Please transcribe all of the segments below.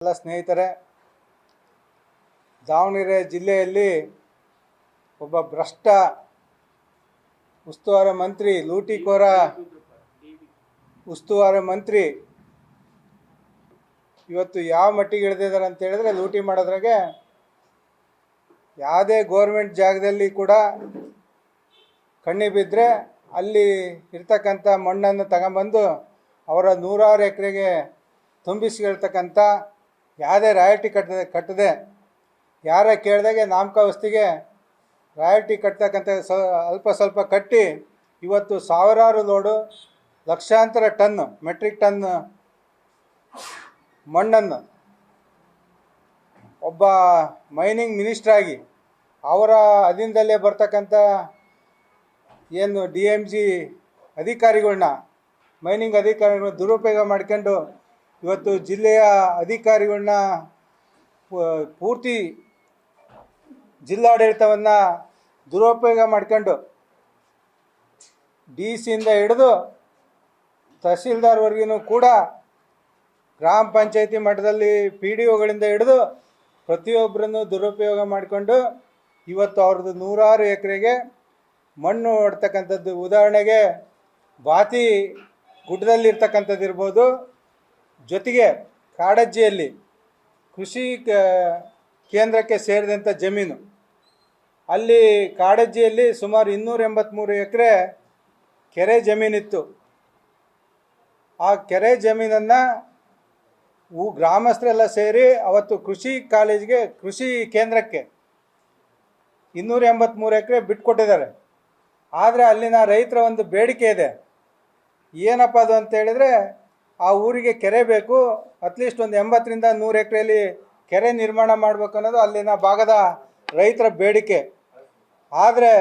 ಎಲ್ಲ ಸ್ನೇಹಿತರೆ, ದಾವಣಗೆರೆ ಜಿಲ್ಲೆಯಲ್ಲಿ ಒಬ್ಬ ಭ್ರಷ್ಟ ಉಸ್ತುವಾರಿ ಮಂತ್ರಿ, ಲೂಟಿಕೋರ ಉಸ್ತುವಾರಿ ಮಂತ್ರಿ ಇವತ್ತು ಯಾವ ಮಟ್ಟಿಗೆ ಇಳಿದಿದ್ದಾರೆ ಅಂತ ಹೇಳಿದ್ರೆ, ಲೂಟಿ ಮಾಡೋದ್ರಾಗೆ ಯಾವುದೇ ಗೌರ್ಮೆಂಟ್ ಜಾಗದಲ್ಲಿ ಕೂಡ ಕಣ್ಣಿ ಬಿದ್ದರೆ ಅಲ್ಲಿ ಇರ್ತಕ್ಕಂಥ ಮಣ್ಣನ್ನು ತಗೊಂಬಂದು ಅವರ 100 ಎಕರೆಗೆ ತುಂಬಿಸ್ಕೊಳ್ತಕ್ಕಂಥ, ಯಾವುದೇ ರಾಯಲ್ಟಿ ಕಟ್ಟದೆ ಯಾರ ಕೇಳಿದಾಗೆ ನಾಮಕಾವಸ್ತಿಗೆ ರಾಯಲ್ಟಿ ಕಟ್ತಕ್ಕಂಥ ಅಲ್ಪ ಸ್ವಲ್ಪ ಕಟ್ಟಿ ಇವತ್ತು ಸಾವಿರಾರು ಲೋಡು, ಲಕ್ಷಾಂತರ ಟನ್, ಮೆಟ್ರಿಕ್ ಟನ್ ಮಣ್ಣನ್ನು ಒಬ್ಬ ಮೈನಿಂಗ್ ಮಿನಿಸ್ಟ್ರಾಗಿ ಅವರ ಅಧೀನದಲ್ಲೇ ಬರ್ತಕ್ಕಂಥ ಏನು DMG ಅಧಿಕಾರಿಗಳನ್ನ, ಮೈನಿಂಗ್ ಅಧಿಕಾರಿಗಳನ್ನ ದುರುಪಯೋಗ ಮಾಡ್ಕೊಂಡು ಇವತ್ತು ಜಿಲ್ಲೆಯ ಅಧಿಕಾರಿಗಳನ್ನ ಪೂರ್ತಿ ಜಿಲ್ಲಾಡಳಿತವನ್ನು ದುರುಪಯೋಗ ಮಾಡ್ಕೊಂಡು DC ಹಿಡಿದು ತಹಸೀಲ್ದಾರ್ವರೆಗೂ ಕೂಡ ಗ್ರಾಮ ಪಂಚಾಯತಿ ಮಟ್ಟದಲ್ಲಿ PDOಗಳಿಂದ ಹಿಡಿದು ಪ್ರತಿಯೊಬ್ಬರನ್ನು ದುರುಪಯೋಗ ಮಾಡಿಕೊಂಡು ಇವತ್ತು ಅವ್ರದ್ದು 100 ಎಕರೆಗೆ ಮಣ್ಣು ಹೊಡ್ತಕ್ಕಂಥದ್ದು. ಉದಾಹರಣೆಗೆ ಬಾತಿ ಗುಡ್ಡದಲ್ಲಿರ್ತಕ್ಕಂಥದ್ದು ಇರ್ಬೋದು, ಜೊತೆಗೆ ಕಾಡಜ್ಜಿಯಲ್ಲಿ ಕೃಷಿ ಕೇಂದ್ರಕ್ಕೆ ಸೇರಿದಂಥ ಜಮೀನು, ಅಲ್ಲಿ ಕಾಡಜ್ಜಿಯಲ್ಲಿ ಸುಮಾರು 283 ಎಕರೆ ಕೆರೆ ಜಮೀನಿತ್ತು. ಆ ಕೆರೆ ಜಮೀನನ್ನು ಗ್ರಾಮಸ್ಥರೆಲ್ಲ ಸೇರಿ ಅವತ್ತು ಕೃಷಿ ಕಾಲೇಜಿಗೆ, ಕೃಷಿ ಕೇಂದ್ರಕ್ಕೆ 283 ಎಕರೆ ಬಿಟ್ಕೊಟ್ಟಿದ್ದಾರೆ. ಆದರೆ ಅಲ್ಲಿನ ರೈತರ ಒಂದು ಬೇಡಿಕೆ ಇದೆ. ಏನಪ್ಪ ಅದು ಅಂತ ಹೇಳಿದರೆ, ಆ ಊರಿಗೆ ಕೆರೆ ಬೇಕು, ಅಟ್ಲೀಸ್ಟ್ ಒಂದು 80ರಿಂದ 100 ಎಕರೆಯಲ್ಲಿ ಕೆರೆ ನಿರ್ಮಾಣ ಮಾಡಬೇಕು ಅನ್ನೋದು ಅಲ್ಲಿನ ಭಾಗದ ರೈತರ ಬೇಡಿಕೆ. ಆದರೆ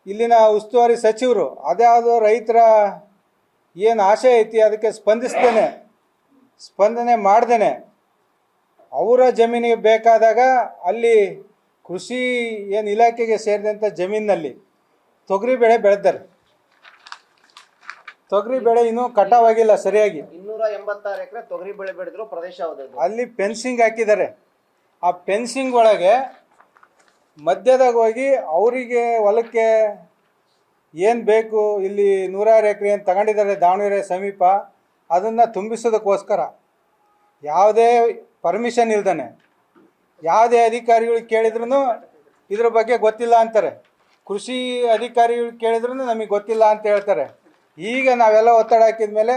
ಇಲ್ಲಿನ ಉಸ್ತುವಾರಿ ಸಚಿವರು ಅದ್ಯಾವುದೋ ರೈತರ ಏನು ಆಶೆ ಐತಿ ಅದಕ್ಕೆ ಸ್ಪಂದನೆ ಮಾಡ್ದೇನೆ ಅವರ ಜಮೀನಿಗೆ ಬೇಕಾದಾಗ ಅಲ್ಲಿ ಕೃಷಿ ಏನು ಇಲಾಖೆಗೆ ಸೇರಿದಂಥ ಜಮೀನಿನಲ್ಲಿ ತೊಗರಿ ಬೆಳೆ ಬೆಳೆದಾರೆ. ತೊಗರಿ ಬೆಳೆ ಇನ್ನೂ ಕಟಾವಾಗಿಲ್ಲ ಸರಿಯಾಗಿ. 286 ಎಕರೆ ತೊಗರಿ ಬೆಳೆ ಬೆಳೆದಿರೋ ಪ್ರದೇಶ ಅಲ್ಲಿ ಫೆನ್ಸಿಂಗ್ ಹಾಕಿದ್ದಾರೆ. ಆ ಫೆನ್ಸಿಂಗ್ ಒಳಗೆ ಮಧ್ಯದಾಗ ಹೋಗಿ ಅವರಿಗೆ ಹೊಲಕ್ಕೆ ಏನು ಬೇಕು, ಇಲ್ಲಿ 106 ಎಕರೆ ಏನು ತಗೊಂಡಿದ್ದಾರೆ ದಾವಣಗೆರೆ ಸಮೀಪ, ಅದನ್ನು ತುಂಬಿಸೋದಕ್ಕೋಸ್ಕರ ಯಾವುದೇ ಪರ್ಮಿಷನ್ ಇಲ್ದಾನೆ ಯಾವುದೇ ಅಧಿಕಾರಿಗಳು ಕೇಳಿದ್ರು ಇದ್ರ ಬಗ್ಗೆ ಗೊತ್ತಿಲ್ಲ ಅಂತಾರೆ. ಕೃಷಿ ಅಧಿಕಾರಿಗಳು ಕೇಳಿದ್ರು ನಮಗೆ ಗೊತ್ತಿಲ್ಲ ಅಂತ ಹೇಳ್ತಾರೆ. ಈಗ ನಾವೆಲ್ಲ ಒತ್ತಡ ಹಾಕಿದ ಮೇಲೆ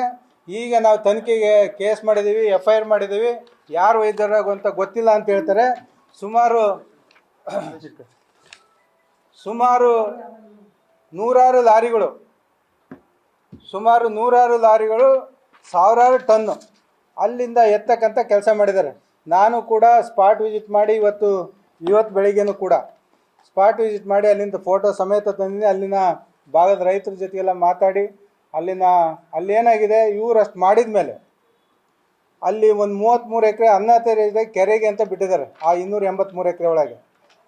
ಈಗ ನಾವು ತನಿಖೆಗೆ ಕೇಸ್ ಮಾಡಿದ್ದೀವಿ, FIR ಮಾಡಿದ್ದೀವಿ, ಯಾರು ಒಯ್ದಾರ ಅಂತ ಗೊತ್ತಿಲ್ಲ ಅಂತ ಹೇಳ್ತಾರೆ. ಸುಮಾರು ನೂರಾರು ಲಾರಿಗಳು ಸಾವಿರಾರು ಟನ್ನು ಅಲ್ಲಿಂದ ಎತ್ತಕ್ಕಂಥ ಕೆಲಸ ಮಾಡಿದ್ದಾರೆ. ನಾನು ಕೂಡ ಸ್ಪಾಟ್ ವಿಸಿಟ್ ಮಾಡಿ ಇವತ್ತು ಬೆಳಿಗ್ಗೆನೂ ಕೂಡ ಸ್ಪಾಟ್ ವಿಸಿಟ್ ಮಾಡಿ ಅಲ್ಲಿಂದ ಫೋಟೋ ಸಮೇತ ತಂದಿದ್ದೀನಿ. ಅಲ್ಲಿನ ಭಾಗದ ರೈತರ ಜೊತೆಗೆಲ್ಲ ಮಾತಾಡಿ ಅಲ್ಲಿ ಏನಾಗಿದೆ, ಇವರು ಅಷ್ಟು ಮಾಡಿದ ಮೇಲೆ ಅಲ್ಲಿ ಒಂದು 33 ಎಕರೆ ಅನ್ನ ಕೆರೆಗೆ ಅಂತ ಬಿಟ್ಟಿದ್ದಾರೆ. ಆ 283 ಎಕರೆ ಒಳಗೆ,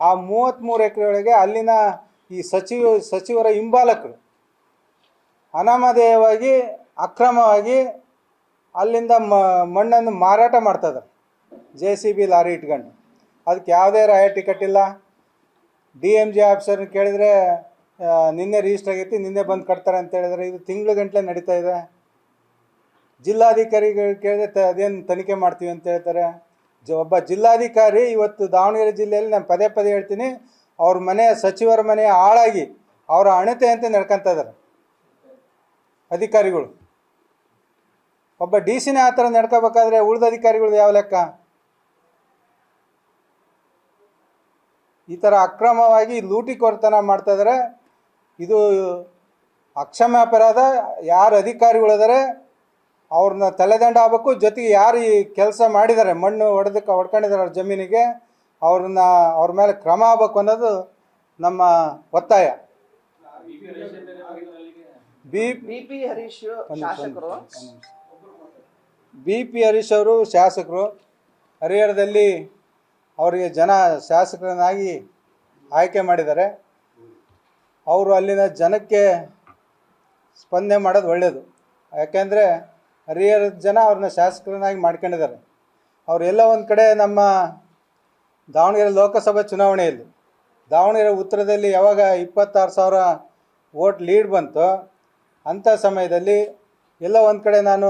ಆ 33 ಎಕರೆ ಒಳಗೆ ಅಲ್ಲಿನ ಈ ಸಚಿವರ ಹಿಂಬಾಲಕರು ಅನಾಮಧೇಯವಾಗಿ ಅಕ್ರಮವಾಗಿ ಅಲ್ಲಿಂದ ಮಣ್ಣನ್ನು ಮಾರಾಟ ಮಾಡ್ತಾಯಿದ್ದಾರೆ. JCB ಲಾರಿ ಇಟ್ಕೊಂಡು. ಅದಕ್ಕೆ ಯಾವುದೇ ರಾಯಲ್ಟಿ ಕಟ್ಟಿಲ್ಲ. DMG ಆಫೀಸರ್ನ ಕೇಳಿದರೆ ನಿನ್ನೆ ರಿಜಿಸ್ಟರ್ ಆಗೈತಿ, ನಿನ್ನೆ ಬಂದು ಕಟ್ತಾರೆ ಅಂತ ಹೇಳಿದರೆ ಇದು ತಿಂಗಳುಗಟ್ಟಲೆ ನಡೀತಾ ಇದೆ. ಜಿಲ್ಲಾಧಿಕಾರಿಗಳು ಕೇಳಿದ್ರೆ ಅದೇನು ತನಿಖೆ ಮಾಡ್ತೀವಿ ಅಂತ ಹೇಳ್ತಾರೆ. ಒಬ್ಬ ಜಿಲ್ಲಾಧಿಕಾರಿ ಇವತ್ತು ದಾವಣಗೆರೆ ಜಿಲ್ಲೆಯಲ್ಲಿ ನಾನು ಪದೇ ಹೇಳ್ತೀನಿ, ಅವ್ರ ಸಚಿವರ ಮನೆ ಹಾಳಾಗಿ ಅವರ ಅಣತೆ ಅಂತ ನಡ್ಕೊತಾ ಇದ್ದಾರೆ ಅಧಿಕಾರಿಗಳು. ಒಬ್ಬ DC ಆ ಥರ ನಡ್ಕೋಬೇಕಾದ್ರೆ ಉಳಿದ ಅಧಿಕಾರಿಗಳು ಯಾವ ಲೆಕ್ಕ? ಈ ಥರ ಅಕ್ರಮವಾಗಿ ಲೂಟಿಕೋರತನ ಮಾಡ್ತಾ ಇದ್ದಾರೆ. ಇದು ಅಕ್ಷಮ್ಯ ಅಪರಾಧ. ಯಾರು ಅಧಿಕಾರಿಗಳಿದ್ದಾರೆ ಅವ್ರನ್ನ ತಲೆದಂಡ ಆಗಬೇಕು. ಜೊತೆಗೆ ಯಾರು ಈ ಕೆಲಸ ಮಾಡಿದ್ದಾರೆ, ಮಣ್ಣು ಹೊಡ್ಕೊಂಡಿದ್ದಾರೆ ಅವ್ರ ಜಮೀನಿಗೆ, ಅವ್ರ ಮೇಲೆ ಕ್ರಮ ಆಗಬೇಕು ಅನ್ನೋದು ನಮ್ಮ ಒತ್ತಾಯ. BP ಹರೀಶ್ ಅವರು ಶಾಸಕರು. ಹರಿಹರದಲ್ಲಿ ಅವರಿಗೆ ಜನ ಶಾಸಕರನ್ನಾಗಿ ಆಯ್ಕೆ ಮಾಡಿದ್ದಾರೆ. ಅವರು ಅಲ್ಲಿನ ಜನಕ್ಕೆ ಸ್ಪಂದನೆ ಮಾಡೋದು ಒಳ್ಳೆಯದು. ಯಾಕೆಂದರೆ ಹರಿಹರದ ಜನ ಅವ್ರನ್ನ ಶಾಸಕರನ್ನಾಗಿ ಮಾಡ್ಕೊಂಡಿದ್ದಾರೆ. ಅವರೆಲ್ಲ ಒಂದು ಕಡೆ ನಮ್ಮ ದಾವಣಗೆರೆ ಲೋಕಸಭಾ ಚುನಾವಣೆಯಲ್ಲಿ ದಾವಣಗೆರೆ ಉತ್ತರದಲ್ಲಿ ಯಾವಾಗ 26,000 ವೋಟ್ ಲೀಡ್ ಬಂತು ಅಂಥ ಸಮಯದಲ್ಲಿ ಎಲ್ಲ ಒಂದು ಕಡೆ ನಾನು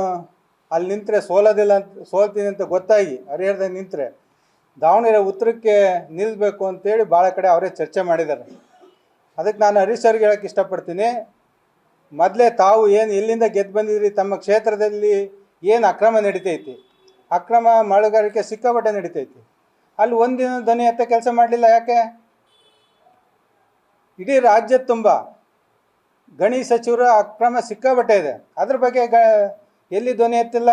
ಅಲ್ಲಿ ನಿಂತರೆ ಸೋಲ್ತೀನಿ ಅಂತ ಗೊತ್ತಾಗಿ ಹರಿಹರದಲ್ಲಿ ನಿಂತರೆ ದಾವಣಗೆರೆ ಉತ್ತರಕ್ಕೆ ನಿಲ್ಲಬೇಕು ಅಂತೇಳಿ ಭಾಳ ಕಡೆ ಅವರೇ ಚರ್ಚೆ ಮಾಡಿದ್ದಾರೆ. ಅದಕ್ಕೆ ನಾನು ಹರೀಶ್ ಅವ್ರಿಗೆ ಹೇಳೋಕ್ಕೆ ಇಷ್ಟಪಡ್ತೀನಿ, ಮೊದಲೇ ತಾವು ಏನು ಎಲ್ಲಿಂದ ಗೆದ್ದು ಬಂದಿದ್ರಿ, ತಮ್ಮ ಕ್ಷೇತ್ರದಲ್ಲಿ ಏನು ಅಕ್ರಮ ನಡೀತೈತಿ, ಅಕ್ರಮ ಮಳೆಗಾರಿಕೆ ಸಿಕ್ಕಾಪಟ್ಟೆ ನಡೀತೈತಿ, ಅಲ್ಲಿ ಒಂದಿನ ಧ್ವನಿ ಎತ್ತ ಕೆಲಸ ಮಾಡಲಿಲ್ಲ. ಯಾಕೆ? ಇಡೀ ರಾಜ್ಯದ ತುಂಬ ಗಣಿ ಸಚಿವರ ಅಕ್ರಮ ಸಿಕ್ಕಾಪಟ್ಟೆ ಇದೆ, ಅದ್ರ ಬಗ್ಗೆ ಎಲ್ಲಿ ಧ್ವನಿ ಎತ್ತಿಲ್ಲ.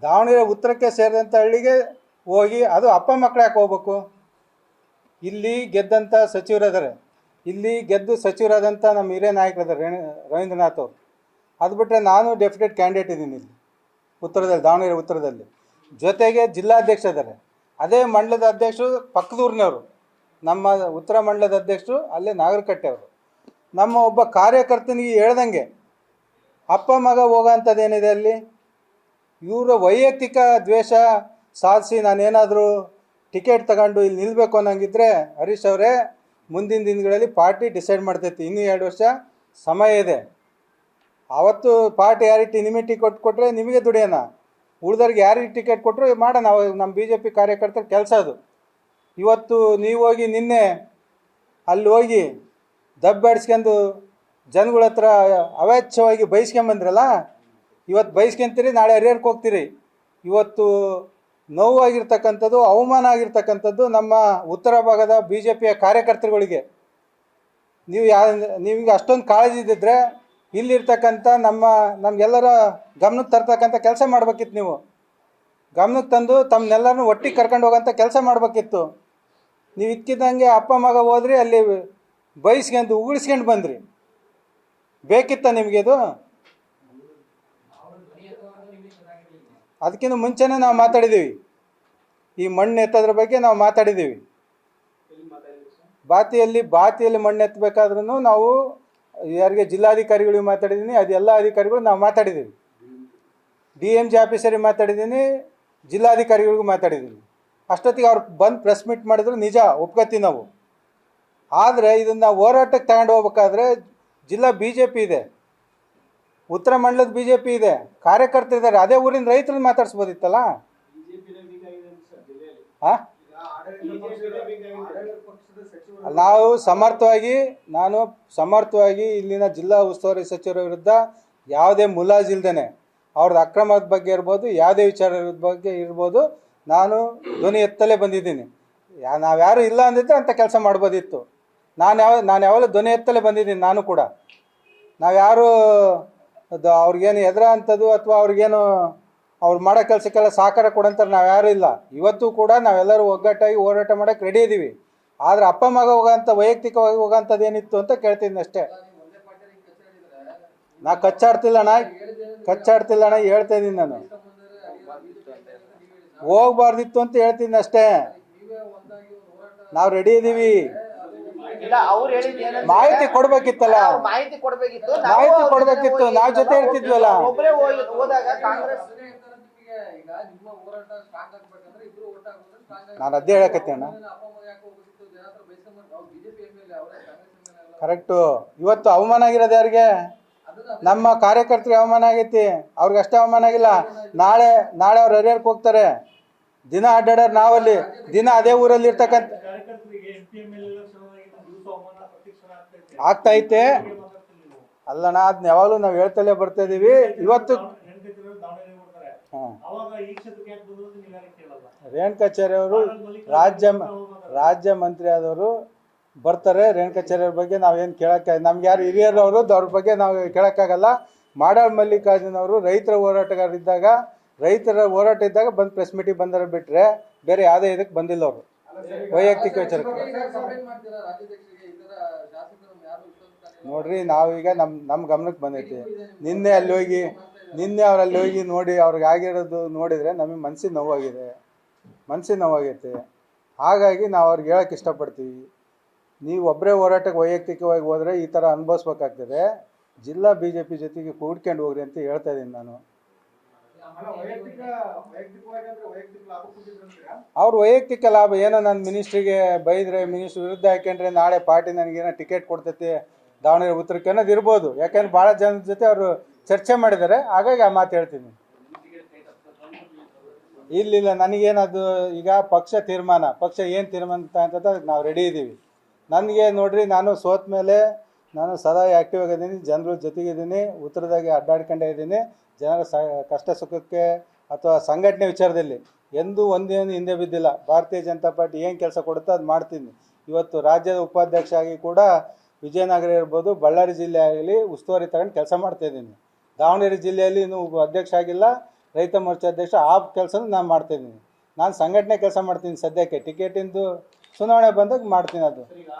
ದಾವಣಗೆರೆ ಉತ್ತರಕ್ಕೆ ಸೇರಿದಂಥ ಹಳ್ಳಿಗೆ ಹೋಗಿ ಅದು ಅಪ್ಪ ಮಕ್ಕಳು ಯಾಕೆ ಹೋಗ್ಬೇಕು? ಇಲ್ಲಿ ಗೆದ್ದಂಥ ಸಚಿವರಿದ್ದಾರೆ, ಇಲ್ಲಿ ಗೆದ್ದು ಸಚಿವರಾದಂಥ ನಮ್ಮ ಹಿರಿಯ ನಾಯಕರಿದ್ದಾರೆ ರವೀಂದ್ರನಾಥ್ ಅವರು. ಅದು ಬಿಟ್ಟರೆ ನಾನು ಡೆಫಿನೆಟ್ ಕ್ಯಾಂಡಿಡೇಟ್ ಇದ್ದೀನಿ ಇಲ್ಲಿ ಉತ್ತರದಲ್ಲಿ, ದಾವಣಗೆರೆ ಉತ್ತರದಲ್ಲಿ. ಜೊತೆಗೆ ಜಿಲ್ಲಾಧ್ಯಕ್ಷ ಇದ್ದಾರೆ, ಅದೇ ಮಂಡಲದ ಅಧ್ಯಕ್ಷರು ಪಕ್ಕದೂರಿನವರು, ನಮ್ಮ ಉತ್ತರ ಮಂಡಲದ ಅಧ್ಯಕ್ಷರು ಅಲ್ಲೇ ನಾಗರಕಟ್ಟೆ ಅವರು. ನಮ್ಮ ಒಬ್ಬ ಕಾರ್ಯಕರ್ತನಿಗೆ ಹೇಳ್ದಂಗೆ ಅಪ್ಪ ಮಗ ಹೋಗೋಂಥದ್ದೇನಿದೆ ಅಲ್ಲಿ? ಇವರ ವೈಯಕ್ತಿಕ ದ್ವೇಷ ಸಾಧಿಸಿ ನಾನೇನಾದರೂ ಟಿಕೆಟ್ ತಗೊಂಡು ಇಲ್ಲಿ ನಿಲ್ಲಬೇಕು ಅನ್ನೋಂಗಿದ್ರೆ ಹರೀಶ್ ಅವರೇ, ಮುಂದಿನ ದಿನಗಳಲ್ಲಿ ಪಾರ್ಟಿ ಡಿಸೈಡ್ ಮಾಡ್ತೈತಿ. ಇನ್ನೂ 2 ವರ್ಷ ಸಮಯ ಇದೆ. ಆವತ್ತು ಪಾರ್ಟಿ ಯಾರಿಗೆ ನಿಮಗೆ ಟಿಕೆಟ್ ಕೊಟ್ಟರೆ ನಿಮಗೆ ದುಡಿಯೋಣ, ಉಳಿದವ್ರಿಗೆ ಯಾರಿಗೆ ಟಿಕೆಟ್ ಕೊಟ್ಟರು ಮಾಡೋಣ. ನಮ್ಮ BJP ಕಾರ್ಯಕರ್ತರ ಕೆಲಸ ಅದು. ಇವತ್ತು ನೀವು ಹೋಗಿ ನಿನ್ನೆ ಅಲ್ಲಿ ಹೋಗಿ ದಬ್ಬಾಡಿಸ್ಕೊಂಡು ಜನಗಳ ಹತ್ರ ಅವೇಚ್ಛವಾಗಿ ಬೈಸ್ಕೊಂಬಂದ್ರಲ್ಲ, ಇವತ್ತು ಬೈಸ್ಕೊಂತೀರಿ, ನಾಳೆ ಹರಿಹರಕ್ಕೆ ಹೋಗ್ತೀರಿ. ಇವತ್ತು ನೋವಾಗಿರ್ತಕ್ಕಂಥದ್ದು, ಅವಮಾನ ಆಗಿರ್ತಕ್ಕಂಥದ್ದು ನಮ್ಮ ಉತ್ತರ ಭಾಗದ BJPಯ ಕಾರ್ಯಕರ್ತರುಗಳಿಗೆ. ನೀವೀಗ ಅಷ್ಟೊಂದು ಕಾಳಜಿ ಇದ್ದಿದ್ರೆ ಇಲ್ಲಿರ್ತಕ್ಕಂಥ ನಮಗೆಲ್ಲರ ಗಮನಕ್ಕೆ ತರ್ತಕ್ಕಂಥ ಕೆಲಸ ಮಾಡ್ಬೇಕಿತ್ತು. ನೀವು ಗಮನಕ್ಕೆ ತಂದು ತಮ್ಮನ್ನೆಲ್ಲರನ್ನೂ ಒಟ್ಟಿಗೆ ಕರ್ಕೊಂಡು ಹೋಗೋಂಥ ಕೆಲಸ ಮಾಡಬೇಕಿತ್ತು. ನೀವು ಇಕ್ಕಿದ್ದಂಗೆ ಅಪ್ಪ ಮಗ ಹೋದ್ರಿ, ಅಲ್ಲಿ ಬೈಸ್ಕೊಂಡು ಉಗುಳಿಸ್ಕೊಂಡು ಬಂದ್ರಿ. ಬೇಕಿತ್ತ ನಿಮಗಿದು? ಅದಕ್ಕಿಂತ ಮುಂಚೆನೇ ನಾವು ಮಾತಾಡಿದ್ದೀವಿ, ಈ ಮಣ್ಣು ಎತ್ತೋದ್ರ ಬಗ್ಗೆ ನಾವು ಮಾತಾಡಿದ್ದೀವಿ. ಬಾತಿಯಲ್ಲಿ ಮಣ್ಣು ಎತ್ತಬೇಕಾದ್ರೂ ನಾವು ಯಾರಿಗೆ ಜಿಲ್ಲಾಧಿಕಾರಿಗಳಿಗೆ ಮಾತಾಡಿದ್ದೀನಿ, ಅದೆಲ್ಲ ಅಧಿಕಾರಿಗಳು ನಾವು ಮಾತಾಡಿದ್ದೀವಿ. DMG ಆಫೀಸರಿಗೆ ಮಾತಾಡಿದ್ದೀನಿ, ಜಿಲ್ಲಾಧಿಕಾರಿಗಳಿಗೂ ಮಾತಾಡಿದ್ದೀನಿ. ಅಷ್ಟೊತ್ತಿಗೆ ಅವ್ರು ಬಂದು ಪ್ರೆಸ್ ಮೀಟ್ ಮಾಡಿದ್ರು, ನಿಜ ಒಪ್ಕೊತೀವಿ ನಾವು. ಆದರೆ ಇದನ್ನು ಹೋರಾಟಕ್ಕೆ ತಗೊಂಡು ಹೋಗ್ಬೇಕಾದ್ರೆ ಜಿಲ್ಲಾ BJP ಇದೆ, ಉತ್ತರ ಮಂಡಲದ BJP ಇದೆ, ಕಾರ್ಯಕರ್ತರಿದ್ದಾರೆ. ಅದೇ ಊರಿನ ರೈತರನ್ನ ಮಾತಾಡ್ಸ್ಬೋದಿತ್ತಲ್ಲ. ಹಾಂ, ನಾನು ಸಮರ್ಥವಾಗಿ ಇಲ್ಲಿನ ಜಿಲ್ಲಾ ಉಸ್ತುವಾರಿ ಸಚಿವರ ವಿರುದ್ಧ ಯಾವುದೇ ಮುಲಾಜಿಲ್ದೇನೆ ಅವ್ರದ್ದು ಅಕ್ರಮದ ಬಗ್ಗೆ ಇರ್ಬೋದು, ಯಾವುದೇ ವಿಚಾರದ ಬಗ್ಗೆ ಇರ್ಬೋದು, ನಾನು ಧ್ವನಿ ಎತ್ತಲೇ ಬಂದಿದ್ದೀನಿ. ನಾವ್ಯಾರು ಇಲ್ಲ ಅಂದಿದ್ದರೆ ಅಂಥ ಕೆಲಸ ಮಾಡ್ಬೋದಿತ್ತು. ನಾನು ಯಾವಾಗಲೂ ಧ್ವನಿ ಎತ್ತಲೇ ಬಂದಿದ್ದೀನಿ. ನಾನು ಕೂಡ ನಾವ್ಯಾರು ಅವ್ರಿಗೇನು ಎದುರ ಅಂಥದ್ದು ಅಥವಾ ಅವ್ರಿಗೇನು ಅವ್ರು ಮಾಡೋ ಕೆಲಸಕ್ಕೆಲ್ಲ ಸಹಕಾರ ಕೊಡೋಂಥವ್ರು ನಾವ್ಯಾರೂ ಇಲ್ಲ. ಇವತ್ತು ಕೂಡ ನಾವೆಲ್ಲರೂ ಒಗ್ಗಟ್ಟಾಗಿ ಹೋರಾಟ ಮಾಡೋಕ್ಕೆ ರೆಡಿ ಇದ್ದೀವಿ. ಆದರೆ ಅಪ್ಪ ಮಗ ಹೋಗೋಂಥ ವೈಯಕ್ತಿಕವಾಗಿ ಹೋಗೋಂಥದ್ದು ಏನಿತ್ತು ಅಂತ ಕೇಳ್ತೀನಿ ಅಷ್ಟೇ. ನಾ ಕಚ್ಚಾಡ್ತಿಲ್ಲಣ್ಣ, ಹೇಳ್ತಾ ಇದ್ದೀನಿ. ನಾನು ಹೋಗ್ಬಾರ್ದಿತ್ತು ಅಂತ ಹೇಳ್ತೀನಿ ಅಷ್ಟೇ. ನಾವು ರೆಡಿ ಇದ್ದೀವಿ. ಮಾಹಿತಿ ಕೊಡ್ಬೇಕಿತ್ತಲ್ಲ, ಮಾಹಿತಿ ಕೊಡ್ಬೇಕಿತ್ತು. ನಾವು ಜೊತೆ ಇರ್ತಿದ್ವಲ್ಲ. ನಾನು ಅದೇ ಹೇಳಕತ್ತೇಣ. ಕರೆಕ್ಟು. ಇವತ್ತು ಅವಮಾನ ಆಗಿರೋದು ಯಾರಿಗೆ? ನಮ್ಮ ಕಾರ್ಯಕರ್ತರಿಗೆ ಅವಮಾನ ಆಗೈತಿ, ಅವ್ರಿಗೆ ಅಷ್ಟೇ ಅವಮಾನ ಆಗಿಲ್ಲ. ನಾಳೆ ಅವ್ರು ಹರಿಹರಕ್ಕೆ ಹೋಗ್ತಾರೆ, ದಿನ ಅಡ್ಡಾಡೋರು ನಾವಲ್ಲಿ, ದಿನ ಅದೇ ಊರಲ್ಲಿ ಇರ್ತಕ್ಕಂಥ ಆಗ್ತೈತೆ ಅಲ್ಲಣ್ಣ. ಅದನ್ನ ಯಾವಾಗಲೂ ನಾವು ಹೇಳ್ತಲೇ ಬರ್ತಾ ಇದೀವಿ. ಇವತ್ತು ರೇಣುಕಾಚಾರ್ಯ ಅವರು ರಾಜ್ಯ ಮಂತ್ರಿ ಆದವರು ಬರ್ತಾರೆ. ರೇಣುಕಾಚಾರ್ಯ ಅವ್ರ ಬಗ್ಗೆ ನಾವೇನು ಕೇಳೋಕ್ಕೆ, ನಮ್ಗೆ ಯಾರು ಹಿರಿಯರು ಅವರು, ಅವ್ರ ಬಗ್ಗೆ ನಾವು ಕೇಳೋಕ್ಕಾಗಲ್ಲ. ಮಾಡಾಳ್ ಮಲ್ಲಿಕಾರ್ಜುನ್ ಅವರು ರೈತರ ಹೋರಾಟ ಇದ್ದಾಗ ಬಂದು ಪ್ರೆಸ್ ಮೀಟಿಗೆ ಬಂದರೆ ಬಿಟ್ಟರೆ ಬೇರೆ ಯಾವುದೇ ಇದಕ್ಕೆ ಬಂದಿಲ್ಲ ಅವರು, ವೈಯಕ್ತಿಕ ವಿಚಾರಕ್ಕೆ. ನೋಡ್ರಿ, ನಾವೀಗ ನಮ್ಮ ಗಮನಕ್ಕೆ ಬಂದೈತಿ. ನಿನ್ನೆ ಅವರಲ್ಲಿ ಹೋಗಿ ನೋಡಿ, ಅವ್ರಿಗೆ ಆಗಿರೋದು ನೋಡಿದರೆ ನಮಗೆ ಮನಸ್ಸಿಗೆ ನೋವಾಗೈತೆ. ಹಾಗಾಗಿ ನಾವು ಅವ್ರಿಗೆ ಹೇಳೋಕ್ಕೆ ಇಷ್ಟಪಡ್ತೀವಿ, ನೀವು ಒಬ್ಬರೇ ಹೋರಾಟಕ್ಕೆ ವೈಯಕ್ತಿಕವಾಗಿ ಹೋದರೆ ಈ ಥರ ಅನುಭವಿಸ್ಬೇಕಾಗ್ತದೆ. ಜಿಲ್ಲಾ BJP ಜೊತೆಗೆ ಕೂಡ್ಕೊಂಡು ಹೋಗ್ರಿ ಅಂತ ಹೇಳ್ತಾ ಇದ್ದೀನಿ ನಾನು. ಅವ್ರ ವೈಯಕ್ತಿಕ ಲಾಭ ಏನೋ ನನ್ನ ಮಿನಿಸ್ಟ್ರಿಗೆ ಬೈದ್ರೆ ಮಿನಿಸ್ಟ್ರ್ ವಿರುದ್ಧ ಹಾಕೊಂಡ್ರೆ ನಾಳೆ ಪಾರ್ಟಿ ನನಗೇನೋ ಟಿಕೆಟ್ ಕೊಡ್ತೈತಿ ದಾವಣಗೆರೆ ಉತ್ತರಕ್ಕೆ ಅನ್ನೋದು ಇರ್ಬೋದು. ಯಾಕಂದ್ರೆ ಭಾಳ ಜನದ ಜೊತೆ ಅವರು ಚರ್ಚೆ ಮಾಡಿದ್ದಾರೆ, ಹಾಗಾಗಿ ಆ ಮಾತು ಹೇಳ್ತೀನಿ. ಇಲ್ಲ ನನಗೇನದು ಈಗ ಪಕ್ಷ ಏನು ತೀರ್ಮಾನ ಅಂತ ನಾವು ರೆಡಿ ಇದ್ದೀವಿ. ನನಗೆ ನೋಡ್ರಿ, ನಾನು ಸೋತ ಮೇಲೆ ನಾನು ಸದಾ ಆ್ಯಕ್ಟಿವ್ ಆಗಿದ್ದೀನಿ, ಜನರ ಜೊತೆಗಿದ್ದೀನಿ, ಉತ್ತರದಾಗೆ ಅಡ್ಡಾಡ್ಕೊಂಡೇ ಇದ್ದೀನಿ. ಜನರ ಕಷ್ಟ ಸುಖಕ್ಕೆ ಅಥವಾ ಸಂಘಟನೆ ವಿಚಾರದಲ್ಲಿ ಎಂದೂ ಒಂದೇನು ಹಿಂದೆ ಬಿದ್ದಿಲ್ಲ. ಭಾರತೀಯ ಜನತಾ ಪಾರ್ಟಿ ಏನು ಕೆಲಸ ಕೊಡುತ್ತೋ ಅದು ಮಾಡ್ತೀನಿ. ಇವತ್ತು ರಾಜ್ಯದ ಉಪಾಧ್ಯಕ್ಷ ಆಗಿ ಕೂಡ ವಿಜಯನಗರ ಇರ್ಬೋದು, ಬಳ್ಳಾರಿ ಜಿಲ್ಲೆ ಆಗಲಿ ಉಸ್ತುವಾರಿ ತಗೊಂಡು ಕೆಲಸ ಮಾಡ್ತಾಯಿದ್ದೀನಿ. ದಾವಣಗೆರೆ ಜಿಲ್ಲೆಯಲ್ಲಿ ಇನ್ನೂ ಅಧ್ಯಕ್ಷ ಆಗಿಲ್ಲ, ರೈತ ಮೋರ್ಚಾ ಅಧ್ಯಕ್ಷ. ಆ ಕೆಲಸನೂ ನಾನು ಮಾಡ್ತಾಯಿದ್ದೀನಿ. ನಾನು ಸಂಘಟನೆ ಕೆಲಸ ಮಾಡ್ತೀನಿ. ಸದ್ಯಕ್ಕೆ ಟಿಕೆಟಿಂದು ಚುನಾವಣೆ ಬಂದಾಗ ಮಾಡ್ತೀನಿ ಅದು.